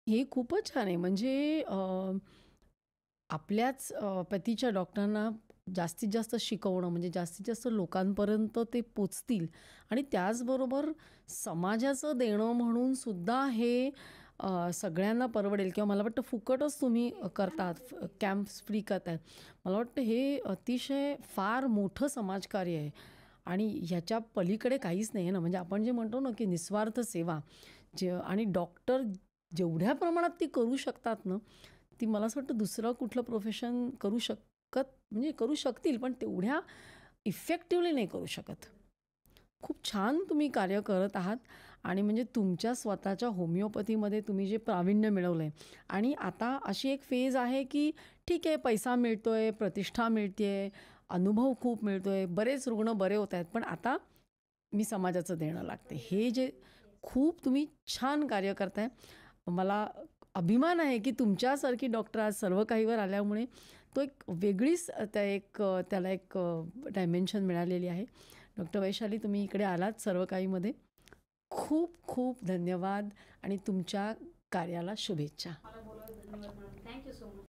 हे खूपच छान आहे. म्हणजे आपल्याच पतीच्या डॉक्टरांना जास्तीत जास्त शिकवणं म्हणजे जास्तीत जास्त लोकांपर्यंत ते पोचतील आणि त्याचबरोबर समाजाचं देणं म्हणून सुद्धा हे सगळ्यांना परवडेल किंवा मला वाटतं फुकटच तुम्ही करतात कॅम्प्स फ्री करताय. मला वाटतं हे अतिशय फार मोठं समाजकार्य आहे आणि ह्याच्या पलीकडे काहीच नाही आहे ना. म्हणजे आपण जे म्हणतो ना की निस्वार्थ सेवा आणि डॉक्टर जेवढ्या प्रमाणात ती करू शकतात ना, ती मला असं वाटतं दुसरं कुठलं प्रोफेशन करू शकत म्हणजे करू शकतील, पण तेवढ्या इफेक्टिव्हली नाही करू शकत. खूप छान तुम्ही कार्य करत आहात आणि म्हणजे तुमच्या स्वतःच्या होमिओपॅथीमध्ये तुम्ही जे प्रावीण्य मिळवलंय आणि आता अशी एक फेज आहे, की ठीक आहे पैसा मिळतोय, प्रतिष्ठा मिळतेय, अनुभव खूप मिळतोय, बरेच रुग्ण बरे होत आहेत. पण आता मी समाजाचं देणं लागते. हे जे खूप तुम्ही छान कार्य करताय. मला अभिमान आहे, की तुमच्यासारखी डॉक्टर आज सर्व काहीवर आल्यामुळे तो एक वेगळीच त्याला एक डायमेन्शन मिळालेली आहे. डॉक्टर वैशाली तुम्ही इकडे आलात सर्व काहीमध्ये. खूप खूप धन्यवाद आणि तुमच्या कार्याला शुभेच्छा.